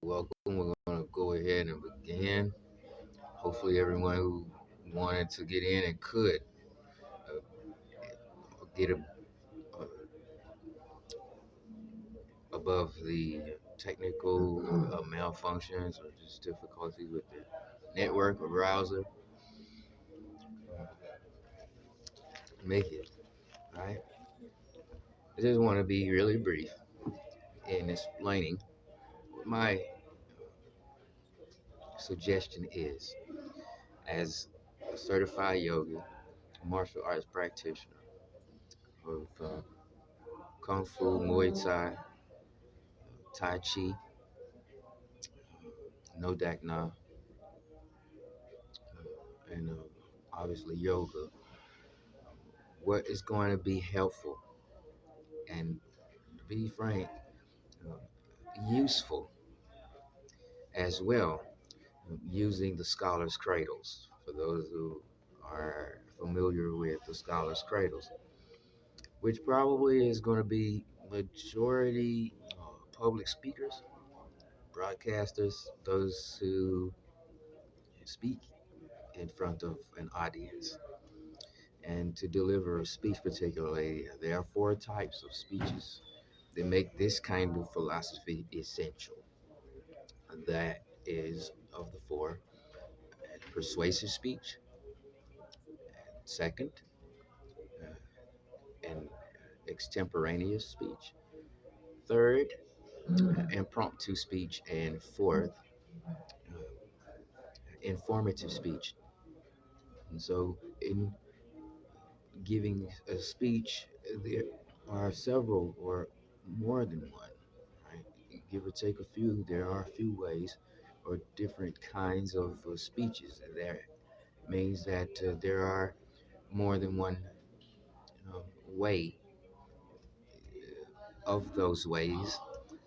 Welcome. We're going to go ahead and begin. Hopefully, everyone who wanted to get in and could uh, get above the technical malfunctions or just difficulties with the network or browser. Make it, right? I just want to be really brief in explaining what my suggestion is as a certified yogi, martial arts practitioner of Kung Fu, Muay Thai, Tai Chi, No Dak Na, and obviously yoga. What is going to be helpful and, to be frank, useful as well, using the scholars' cradles. For those who are familiar with the scholars' cradles, which probably is going to be majority public speakers, broadcasters, those who speak in front of an audience. And to deliver a speech, particularly, there are four types of speeches that make this kind of philosophy essential. That is, of the four, persuasive speech, second, and extemporaneous speech, third, impromptu speech, and fourth, informative speech. And so, in giving a speech, there are several or more than one, right? Give or take a few, there are a few ways or different kinds of speeches. There means that there are more than one way of those ways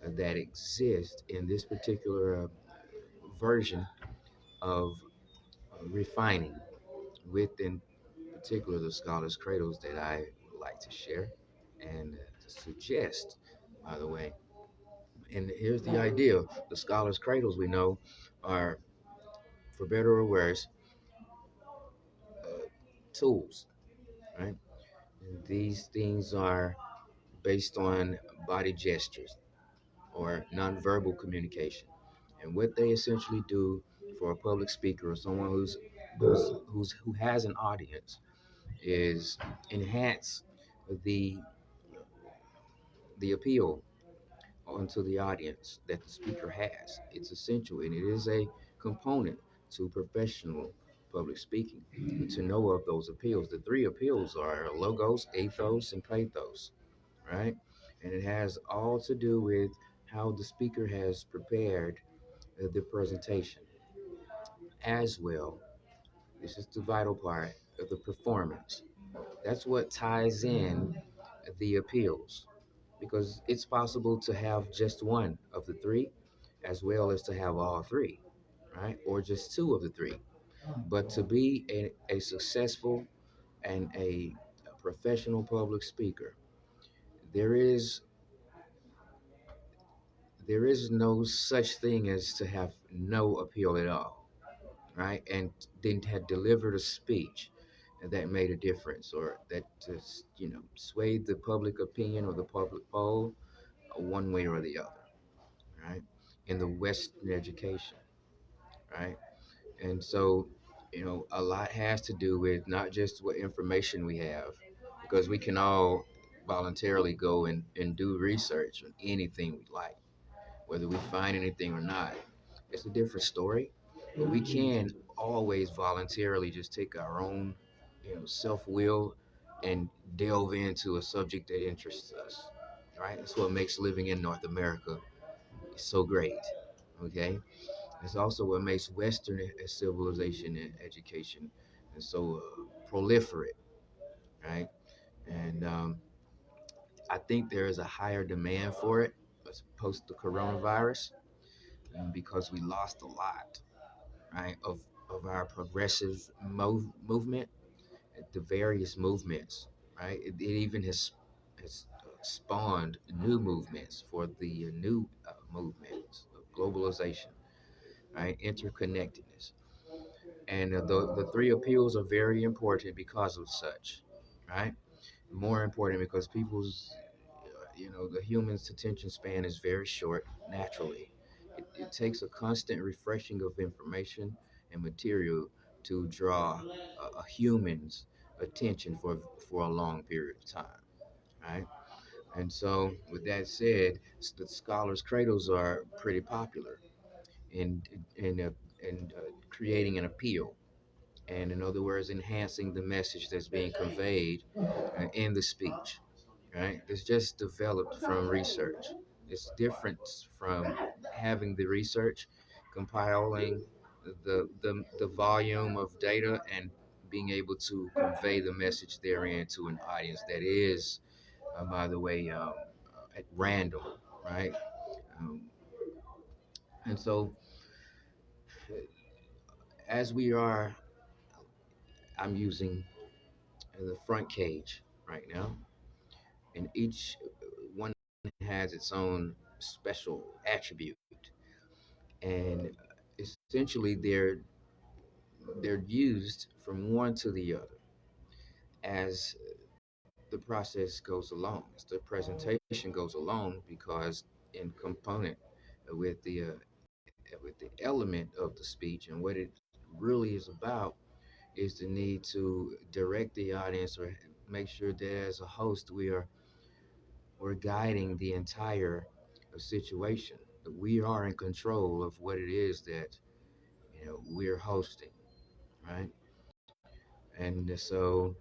that exist in this particular version of refining within particular the scholars cradles that I would like to share and to suggest, by the way. And here's the idea: the scholars cradles, we know, are, for better or worse, tools, right? And these things are based on body gestures or nonverbal communication. And what they essentially do for a public speaker or someone who has an audience is enhance the the appeal onto the audience that the speaker has. It's essential and it is a component to professional public speaking to know of those appeals. The three appeals are logos, ethos, and pathos, right? And it has all to do with how the speaker has prepared the presentation as well. This is the vital part of the performance. That's what ties in the appeals because it's possible to have just one of the three as well as to have all three, right? Or just two of the three. But to be a successful and a professional public speaker, there is there is no such thing as to have no appeal at all, right? And then had delivered a speech that made a difference or that just, swayed the public opinion or the public poll one way or the other, right? In the Western education, right? And so, a lot has to do with not just what information we have, because we can all voluntarily go and do research on anything we like, whether we find anything or not. It's a different story, but we can always voluntarily just take our own, self will and delve into a subject that interests us, right? That's what makes living in North America so great, okay? It's also what makes Western civilization and education so proliferate, right? And I think there is a higher demand for it post the coronavirus because we lost a lot, right, of our progressive movement, the various movements, right? It even has spawned new movements for the new movements, globalization, right? Interconnectedness. And the three appeals are very important because of such, right? More important because people's, the human's attention span is very short naturally. It takes a constant refreshing of information and material to draw a human's attention for a long period of time, right? And so, with that said, the scholars' cradles are pretty popular in creating an appeal, and in other words, enhancing the message that's being conveyed in the speech. Right? It's just developed from research. It's different from having the research, compiling the volume of data and being able to convey the message therein to an audience that is, by the way, at random, right? Um, and so, as we are, I'm using the front cage right now, and each one has its own special attribute, and essentially they're used from one to the other as the process goes along, as the presentation goes along, because in component with the element of the speech and what it really is about is the need to direct the audience or make sure that as a host we're guiding the entire situation. We are in control of what it is that we're hosting, right? And so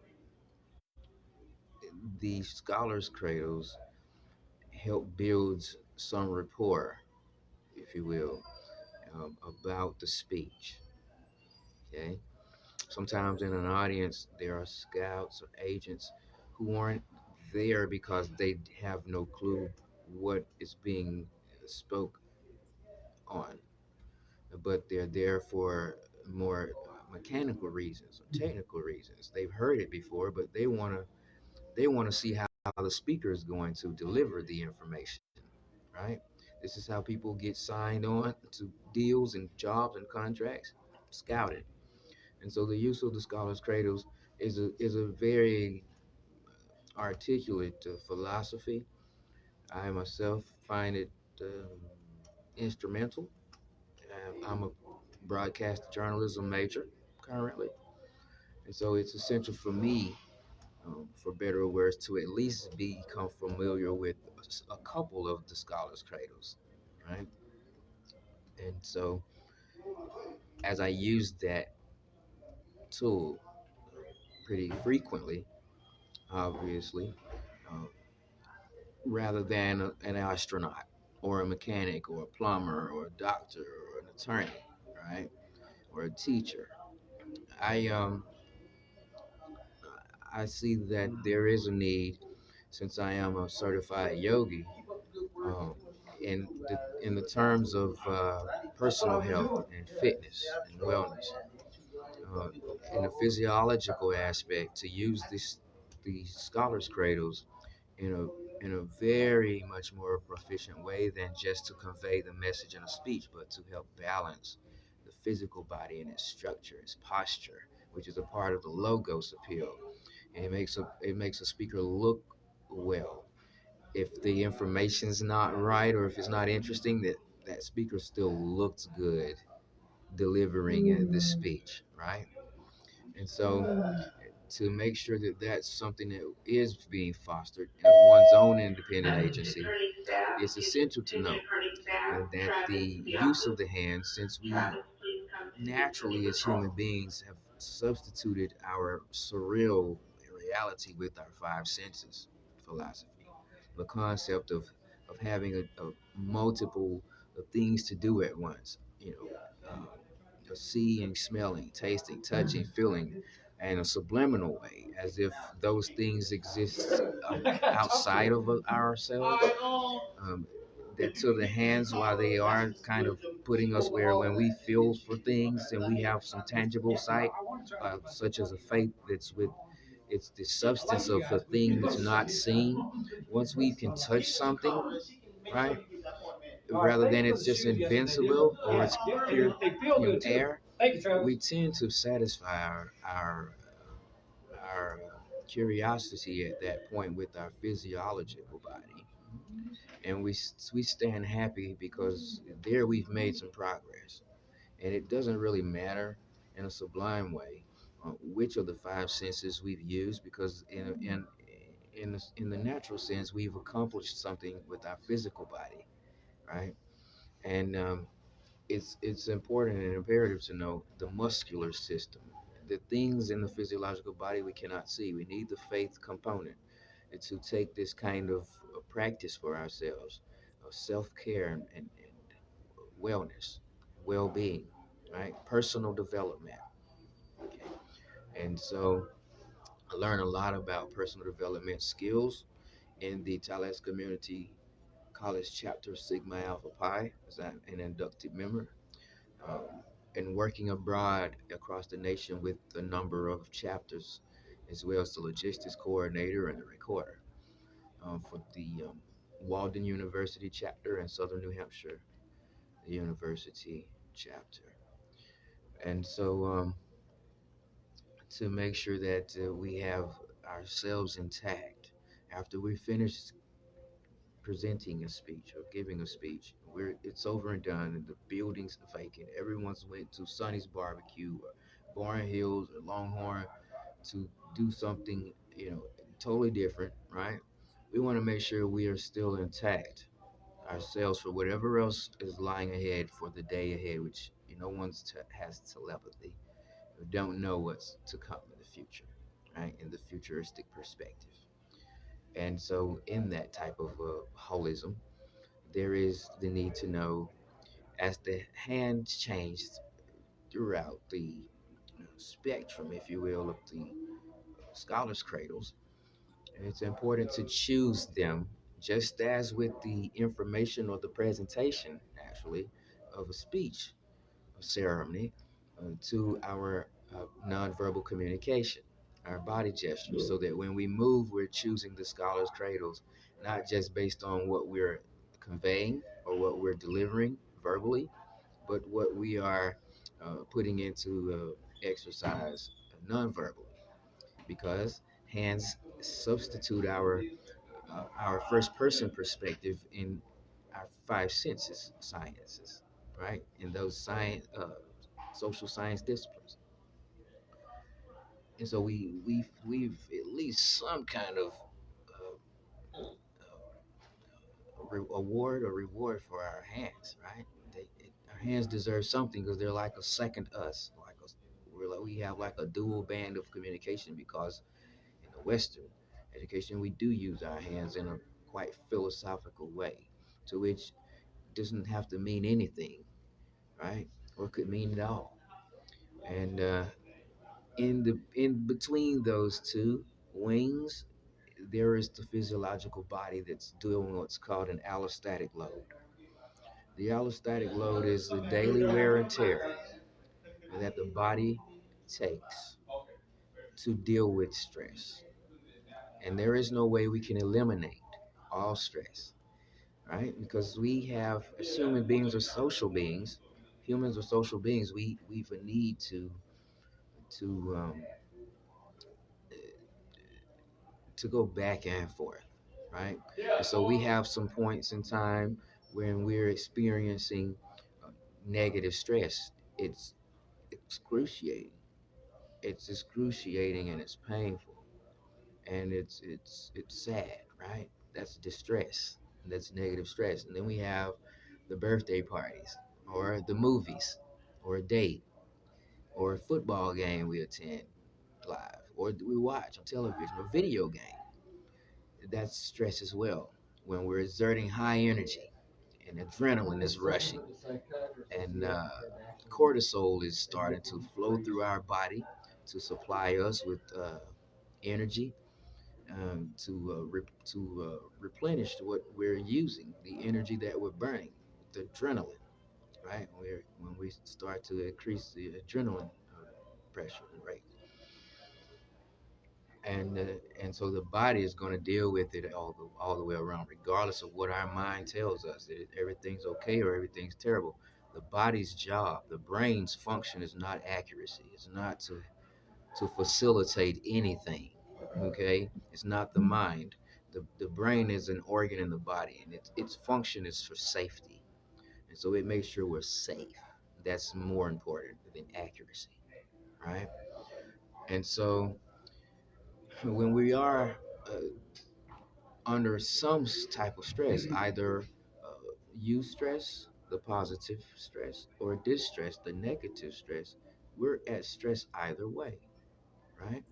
the scholars cradles help build some rapport, if you will, about the speech. Okay, sometimes in an audience there are scouts or agents who aren't there because they have no clue what is being spoke on, but they're there for more mechanical reasons or technical reasons. They've heard it before, but they want to see how the speaker is going to deliver the information, right? This is how people get signed on to deals and jobs and contracts, scouted. And so the use of the scholars cradles is a very articulate philosophy. I myself find it instrumental. I'm a broadcast journalism major currently, and so it's essential for me, for better or worse, to at least become familiar with a couple of the scholars cradles, right? And so as I use that tool pretty frequently, obviously, uh, rather than an astronaut or a mechanic or a plumber or a doctor or an attorney, right? Or a teacher. I um I see that there is a need, since I am a certified yogi, um, in the terms of personal health and fitness and wellness, uh, in a physiological aspect, to use these scholars cradles in a very much more proficient way than just to convey the message in a speech, but to help balance the physical body and its structure, its posture, which is a part of the logos appeal. And it makes a speaker look well. If the information's not right or if it's not interesting, that speaker still looks good delivering the speech, right? And so to make sure that that's something that is being fostered in one's own independent agency, it's essential to know that the use of the hands, since we naturally as human beings have substituted our surreal reality with our five senses philosophy, the concept of having a multiple of things to do at once, seeing, smelling, tasting, touching, feeling, and a subliminal way, as if those things exist outside of ourselves. Um, that to the hands, while they are kind of putting us where when we feel for things and we have some tangible sight, such as a faith that's with it's the substance of the thing that's not seen. Once we can touch something, right? rather than it's just invincible or it's pure, air. We tend to satisfy our curiosity at that point with our physiological body, and we stand happy because there we've made some progress, and it doesn't really matter in a sublime way which of the five senses we've used, because in the natural sense we've accomplished something with our physical body, right? And it's important and imperative to know the muscular system, the things in the physiological body we cannot see. We need the faith component to take this kind of practice for ourselves, self-care and wellness, well-being, right? Personal development. Okay. And so I learned a lot about personal development skills in the Tallahassee Community College chapter Sigma Alpha Pi as I'm an inducted member, um, and working abroad across the nation with a number of chapters, as well as the logistics coordinator and the recorder for the Walden University chapter and Southern New Hampshire University chapter. And so to make sure that we have ourselves intact after we finish presenting a speech or giving a speech, where it's over and done and the building's vacant. Everyone's went to Sonny's Barbecue or Barn Hills or Longhorn to do something, totally different, right? We want to make sure we are still intact ourselves for whatever else is lying ahead for the day ahead, which no one's has telepathy. We don't know what's to come in the future, right? In the futuristic perspective. And so, in that type of holism, there is the need to know as the hand changed throughout the spectrum, if you will, of the scholars' cradles. It's important to choose them just as with the information or the presentation, actually, of a speech, a ceremony, to our nonverbal communication, our body gestures, so that when we move, we're choosing the scholars' cradles, not just based on what we're conveying or what we're delivering verbally, but what we are putting into exercise non-verbally, because hands substitute our first person perspective in our five senses sciences, right? In those science social science disciplines. And so we've at least some kind of award or reward for our hands, right? Our hands deserve something because they're like a second us, we have like a dual band of communication, because in the Western education we do use our hands in a quite philosophical way, to which doesn't have to mean anything, right? Or could mean it all. And in between those two wings, there is the physiological body that's doing what's called an allostatic load. The allostatic load is the daily wear and tear that the body takes to deal with stress. And there is no way we can eliminate all stress, right? Because we have, as human beings or social beings, humans or social beings, we've a need to to go back and forth, right? And so we have some points in time when we're experiencing uh, negative stress. It's excruciating. It's excruciating and it's painful and it's sad, right? That's distress. That's negative stress. And then we have the birthday parties or the movies or a date or a football game we attend live or we watch on television or video game. That's stress as well. When we're exerting high energy and adrenaline is rushing and cortisol is starting to flow through our body to supply us with energy, to what we're using, the energy that we're burning, the adrenaline, right? When we start to increase the adrenaline pressure and rate. and uh, and so the body is going to deal with it all the way around, regardless of what our mind tells us that everything's okay or everything's terrible. The body's job, the brain's function, is not accuracy. It's not to facilitate anything. Okay, it's not the mind. The brain is an organ in the body, and its function is for safety, and so it makes sure we're safe. That's more important than accuracy, right? And so when we are under some type of stress, either eustress, the positive stress, or distress, the negative stress, we're at stress either way, right?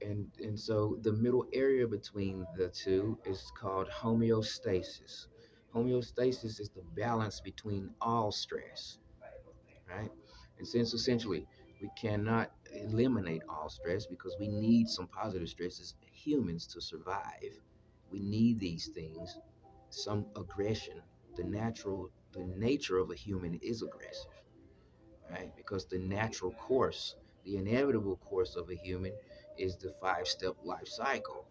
And so the middle area between the two is called homeostasis. Homeostasis is the balance between all stress, right? And since essentially we cannot eliminate all stress because we need some positive stress as humans to survive. We need these things, some aggression. The nature of a human is aggressive, right? Because the natural course, the inevitable course of a human is the 5 step life cycle,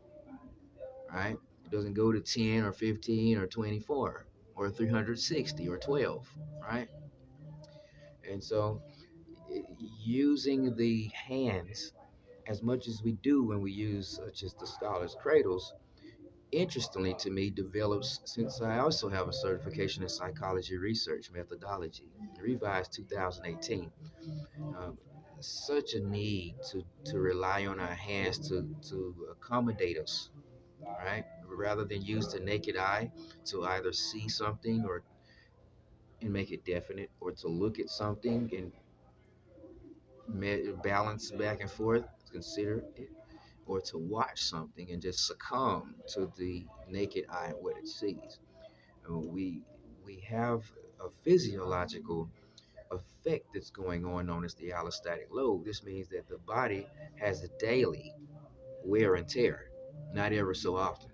right? It doesn't go to 10 or 15 or 24 or 360 or 12, right? And so using the hands as much as we do when we use such as the scholars cradles, interestingly to me, develops, since I also have a certification in psychology research methodology, revised 2018, such a need to rely on our hands to accommodate us, right? Rather than use the naked eye to either see something or and make it definite, or to look at something and balance back and forth, consider it, or to watch something and just succumb to the naked eye and what it sees. We have a physiological effect that's going on known as the allostatic load. This means that the body has a daily wear and tear, not ever so often,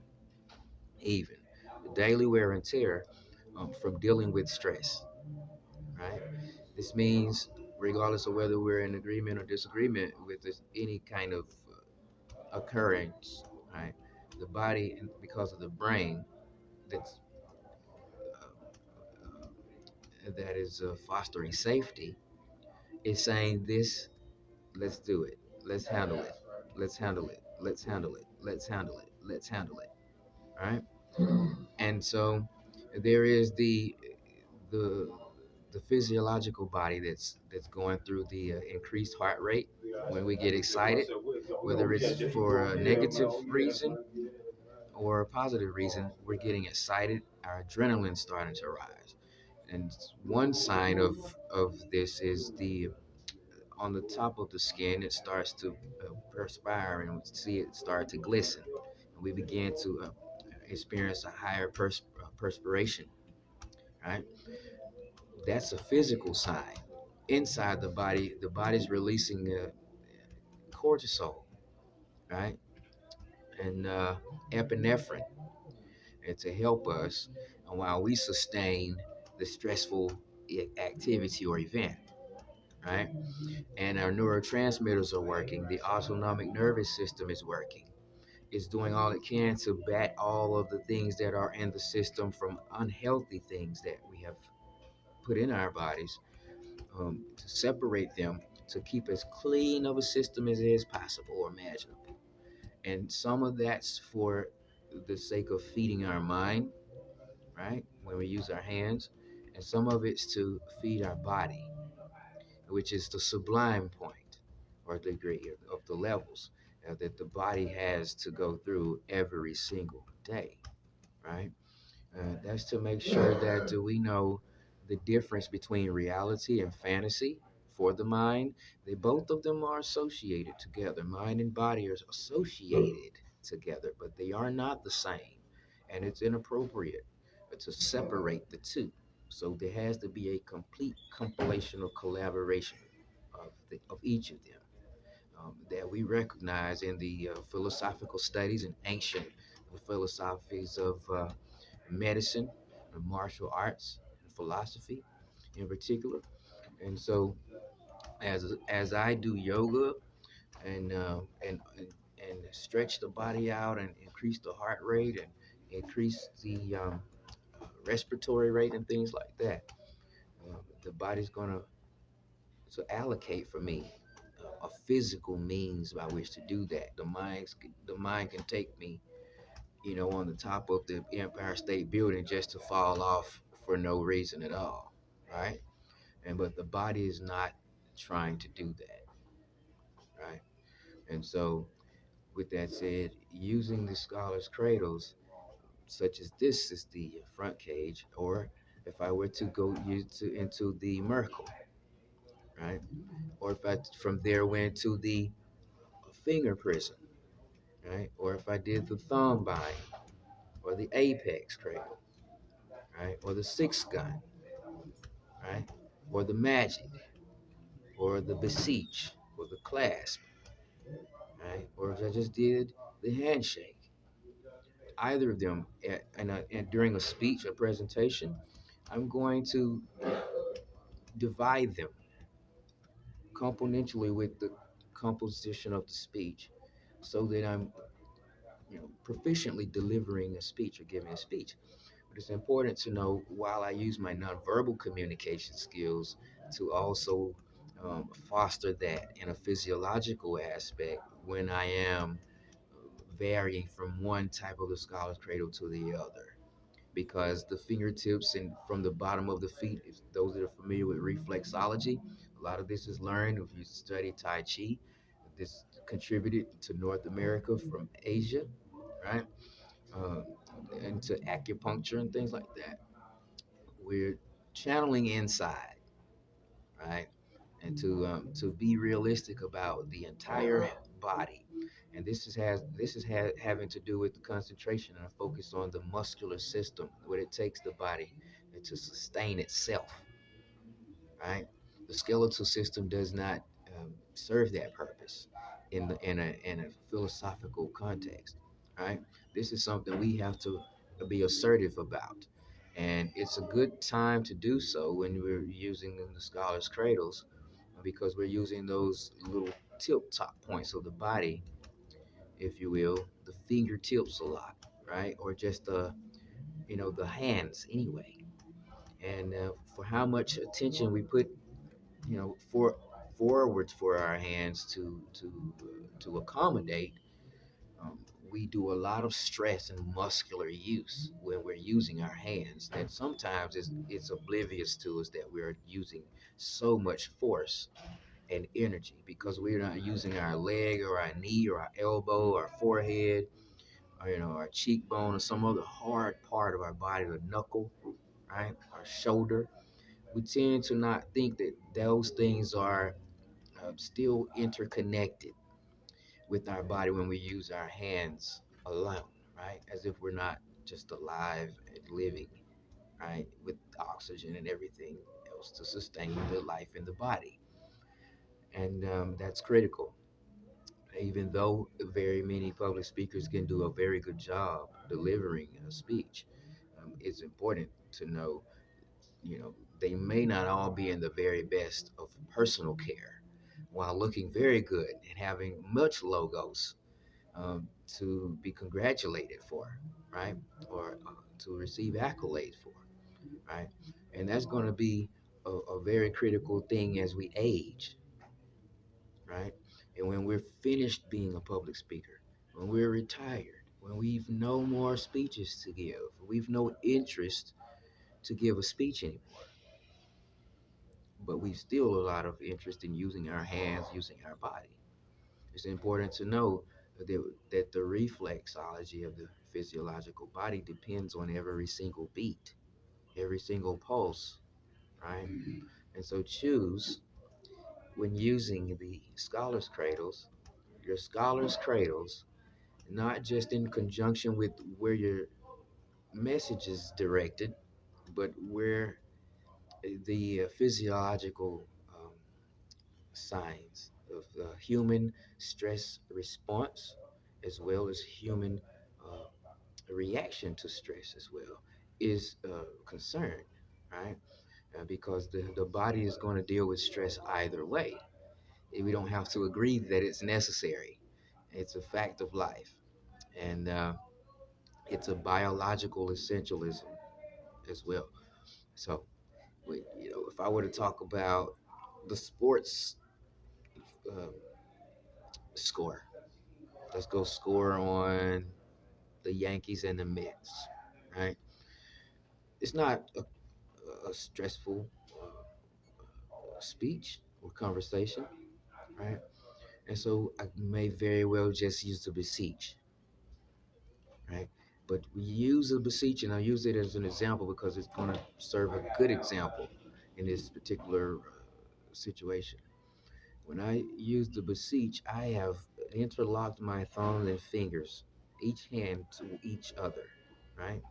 even the daily wear and tear from dealing with stress, right? This means, regardless of whether we're in agreement or disagreement with this, any kind of occurrence, right? The body, because of the brain, that's that is fostering safety, is saying this. Let's do it. Let's handle it. Let's handle it. Let's handle it. Let's handle it. Let's handle it. Right? And so there is the the physiological body that's going through the increased heart rate when we get excited, whether it's for a negative reason or a positive reason. We're getting excited, our adrenaline's starting to rise. And one sign of this is the on the top of the skin, it starts to perspire, and we see it start to glisten. And we begin to experience a higher perspiration, right? That's a physical sign. Inside the body's releasing cortisol, right? And epinephrine, and to help us, and while we sustain the stressful activity or event, right? And our neurotransmitters are working. The autonomic nervous system is working. It's doing all it can to bat all of the things that are in the system from unhealthy things that we have put in our bodies, to separate them, to keep as clean of a system as is possible or imaginable. And some of that's for the sake of feeding our mind, right? When we use our hands, and some of it's to feed our body, which is the sublime point or degree of the levels that the body has to go through every single day, right? That's to make sure that we know the difference between reality and fantasy for the mind. They both of them are associated together. Mind and body are associated together, but they are not the same. And it's inappropriate to separate the two. So there has to be a complete compilation of collaboration of each of them, that we recognize in the philosophical studies and ancient philosophies of medicine, and martial arts, and philosophy in particular. And so, as I do yoga and and stretch the body out and increase the heart rate and increase the respiratory rate and things like that. The body's going to allocate for me a physical means by which to do that. The mind can take me, on the top of the Empire State Building just to fall off for no reason at all, right? And but the body is not trying to do that, right? And so, with that said, using the scholar's cradles, such as this is the front cage, or if I were to go into the Merkle, right? Or if I from there went to the finger prison, right? Or if I did the thumb bind, or the apex cradle, right? Or the six gun, right? Or the magic, or the beseech, or the clasp, right? Or if I just did the handshake, either of them, and during a speech or presentation, I'm going to divide them componentially with the composition of the speech, so that I'm, proficiently delivering a speech or giving a speech. But it's important to know, while I use my nonverbal communication skills to also foster that in a physiological aspect when I am varying from one type of the scholar's cradle to the other. Because the fingertips and from the bottom of the feet, if those that are familiar with reflexology, a lot of this is learned if you study Tai Chi. This contributed to North America from Asia, right? Uh, and to acupuncture and things like that. We're channeling inside, right? And to be realistic about the entire body. And having to do with the concentration and a focus on the muscular system, what it takes the body to sustain itself, right? The skeletal system does not serve that purpose in a philosophical context, right? This is something we have to be assertive about, and it's a good time to do so when we're using the scholars' cradles, because we're using those little tip top points of the body, if you will, the fingertips a lot, right? Or just the hands anyway. And for how much attention we put, for forwards for our hands to accommodate, um, we do a lot of stress and muscular use when we're using our hands. And sometimes it's oblivious to us that we're using so much force and energy because we're not using our leg or our knee or our elbow or our forehead or our cheekbone or some other hard part of our body, the knuckle, right? Our shoulder. We tend to not think that those things are still interconnected with our body when we use our hands alone, right? As if we're not just alive and living, right? With oxygen and everything else to sustain the life in the body. And that's critical. Even though very many public speakers can do a very good job delivering a speech, it's important to know, you know, they may not all be in the very best of personal care while looking very good and having much logos to be congratulated for, right? Or to receive accolades for, right? And that's going to be a very critical thing as we age, right? And when we're finished being a public speaker, when we're retired, when we've no more speeches to give, we've no interest to give a speech anymore, but we've still a lot of interest in using our hands, using our body. It's important to know that the reflexology of the physiological body depends on every single beat, every single pulse, right? And so choose, when using the scholar's cradles, your scholar's cradles, not just in conjunction with where your message is directed, but where the physiological signs of human stress response, as well as human reaction to stress as well, is concerned, right? Because the body is going to deal with stress either way. We don't have to agree that it's necessary. It's a fact of life, and it's a biological essentialism as well. So, if I were to talk about the sports uh, score, let's go score on the Yankees and the Mets, right? It's not a stressful speech or conversation, right? And so I may very well just use the beseech, right? But we use the beseech, and I use it as an example because it's going to serve a good example in this particular situation. When I use the beseech, I have interlocked my thumbs and fingers, each hand to each other, right?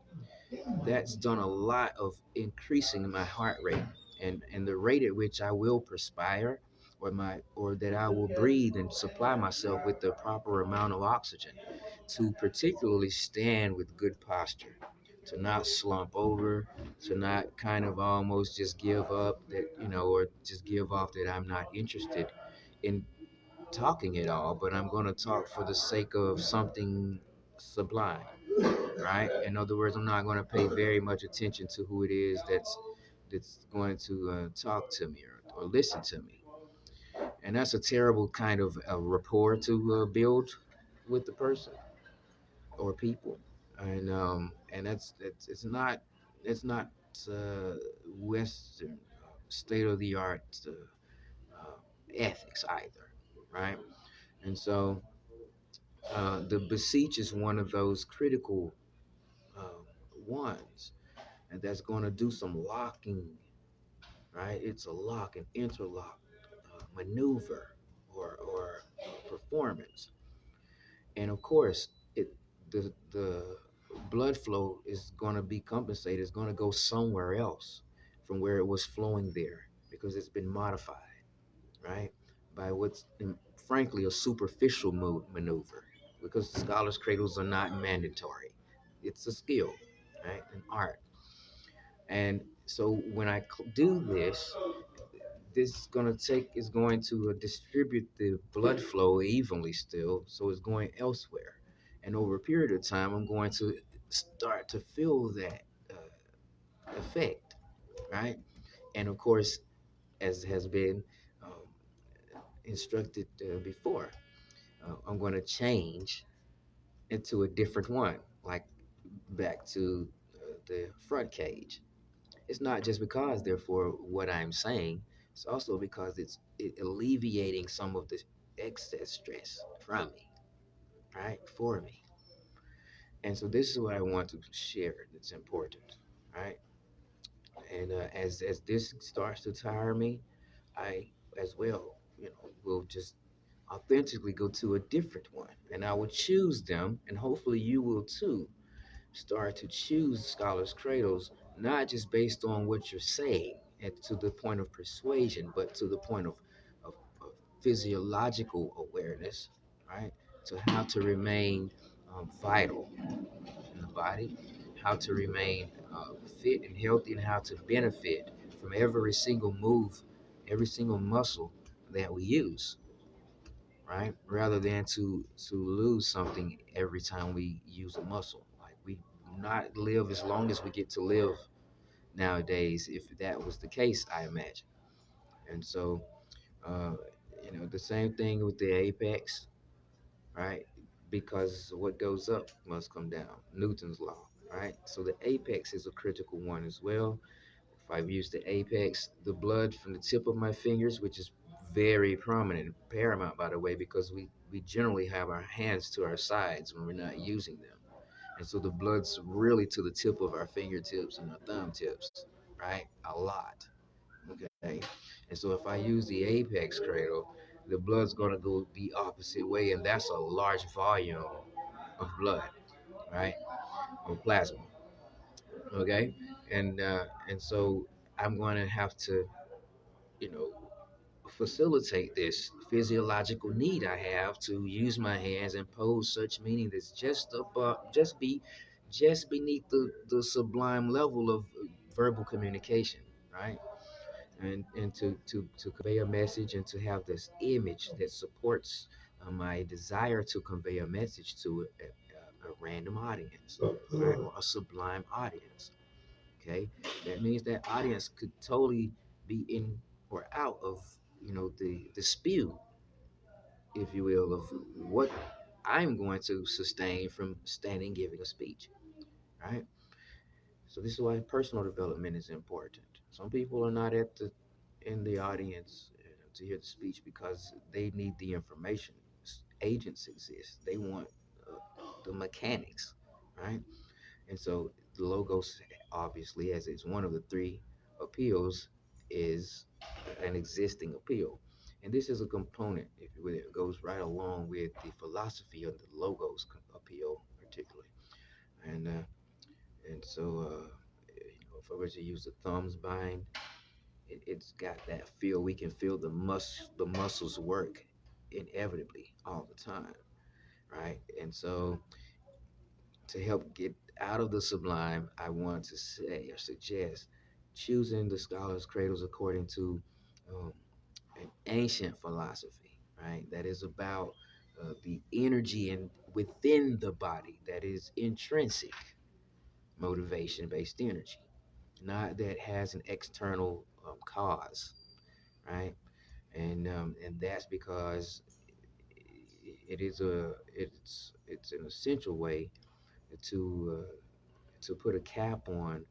That's done a lot of increasing my heart rate and the rate at which I will perspire or that I will breathe and supply myself with the proper amount of oxygen to particularly stand with good posture, to not slump over, to not kind of almost just give up or just give off that I'm not interested in talking at all, but I'm going to talk for the sake of something sublime, right? In other words, I'm not going to pay very much attention to who it is that's going to talk to me or listen to me, and that's a terrible kind of rapport to build with the person or people, and it's not Western state of the art ethics either, right? And so the beseech is one of those critical uh, ones, and that's going to do some locking, right? It's a lock and interlock maneuver or performance, and of course, the blood flow is going to be compensated. It's going to go somewhere else from where it was flowing there because it's been modified, right? By what's frankly a superficial maneuver because scholars' cradles are not mandatory. It's a skill, right? An art. And so when I do this, is going to distribute the blood flow evenly still, so it's going elsewhere. And over a period of time, I'm going to start to feel that effect, right? And of course, as has been um, instructed before, I'm going to change into a different one, like back to the front cage. It's not just because, therefore, what I'm saying. It's also because it's alleviating some of the excess stress from me, right? For me. And so this is what I want to share that's important, right? And as this starts to tire me, I as well, will just authentically go to a different one. And I will choose them, and hopefully you will too start to choose scholars' cradles, not just based on what you're saying and to the point of persuasion, but to the point of physiological awareness, right? To how to remain vital in the body, how to remain fit and healthy, and how to benefit from every single move, every single muscle that we use, right? Rather than to lose something every time we use a muscle. Like we not live as long as we get to live nowadays, if that was the case, I imagine. And so, uh, the same thing with the apex, right? Because what goes up must come down. Newton's law, right? So the apex is a critical one as well. If I've used the apex, the blood from the tip of my fingers, which is very prominent, paramount by the way, because we generally have our hands to our sides when we're not using them. And so the blood's really to the tip of our fingertips and our thumb tips, right? A lot. Okay. And so if I use the apex cradle, the blood's gonna go the opposite way, and that's a large volume of blood, right? Or plasma. Okay. And so I'm gonna have to, you know, facilitate this physiological need I have to use my hands and pose such meaning that's just beneath the sublime level of verbal communication, right? And to convey a message and to have this image that supports my desire to convey a message to a random audience, right, or a sublime audience. Okay, that means that audience could totally be in or out of the spew, if you will, of what I'm going to sustain from standing giving a speech, right? So this is why personal development is important. Some people are not at the in the audience to hear the speech because they need the information. Agents exist. They want the mechanics, right? And so the logos, obviously, as it's one of the three appeals, is an existing appeal. And this is a component, if you will, it goes right along with the philosophy of the logos appeal, particularly. And so, if I were to use the thumbs bind, it's got that feel. We can feel the muscles work inevitably all the time, right? And so, to help get out of the sublime, I want to say or suggest choosing the scholar's cradles according to um, an ancient philosophy, right? That is about the energy and within the body, that is intrinsic motivation based energy, not that has an external cause, right? And that's because it's an essential way to put a cap on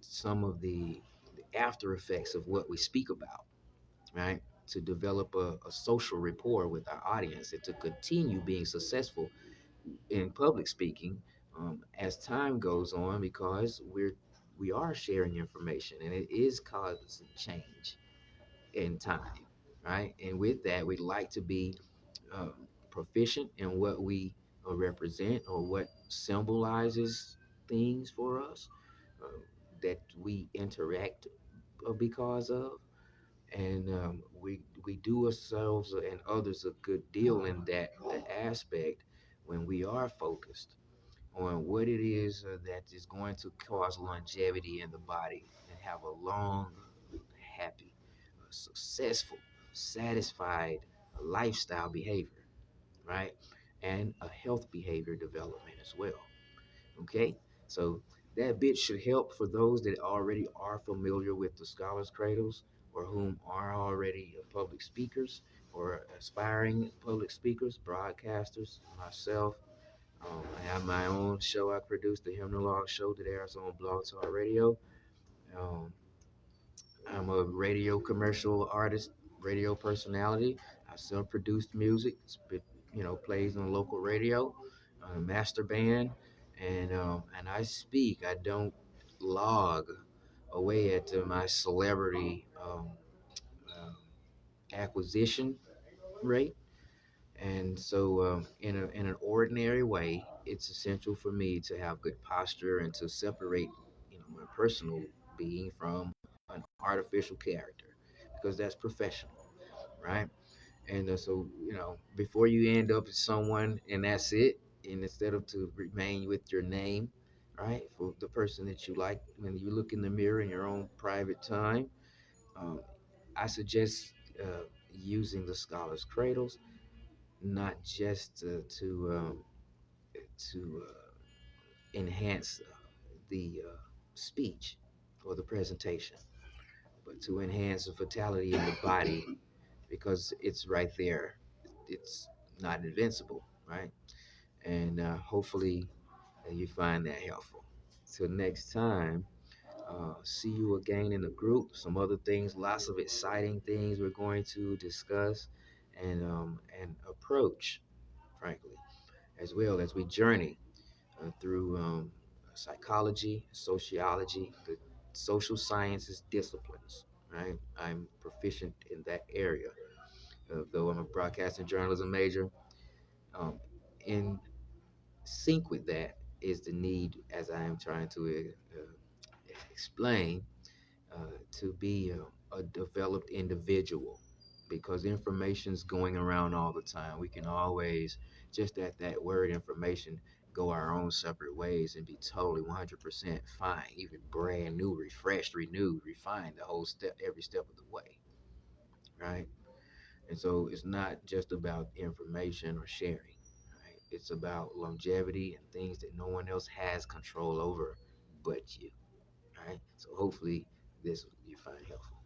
some of the after effects of what we speak about, right? To develop a social rapport with our audience and to continue being successful in public speaking as time goes on, because we are sharing information and it is causing change in time, right? And with that, we'd like to be um, proficient in what we represent or what symbolizes things for us uh, that we interact because of, and we do ourselves and others a good deal in that aspect when we are focused on what it is that is going to cause longevity in the body and have a long, happy, successful, satisfied lifestyle behavior, right? And a health behavior development as well. Okay, so that bit should help for those that already are familiar with the Scholars Cradles or whom are already public speakers or aspiring public speakers, broadcasters, myself. I have my own show I produce, the Hymnologue Show that airs on Blog Talk Radio. Um, I'm a radio commercial artist, radio personality. I self-produced music, plays on local radio, master band, and I speak. I don't log away at my celebrity um, acquisition rate. And so, in an ordinary way, it's essential for me to have good posture and to separate, my personal being from an artificial character, because that's professional, right? And so, before you end up as someone and that's it, and instead of to remain with your name, right, for the person that you like, when you look in the mirror in your own private time, um, I suggest using the Scholar's Cradles, not just to enhance the speech or the presentation, but to enhance the vitality in the body, because it's right there. It's not invincible, right? And hopefully you find that helpful. Till next time, see you again in the group. Some other things, lots of exciting things we're going to discuss and approach, frankly, as well as we journey through psychology, sociology, the social sciences disciplines. Right, I'm proficient in that area. Though I'm a broadcasting journalism major, um, in sync with that is the need, as I am trying to explain, to be a developed individual, because information's going around all the time. We can always, just at that word information, go our own separate ways and be totally 100% fine, even brand new, refreshed, renewed, refined the whole step, every step of the way, right? And so it's not just about information or sharing, right? It's about longevity and things that no one else has control over but you, right? So hopefully this you find helpful.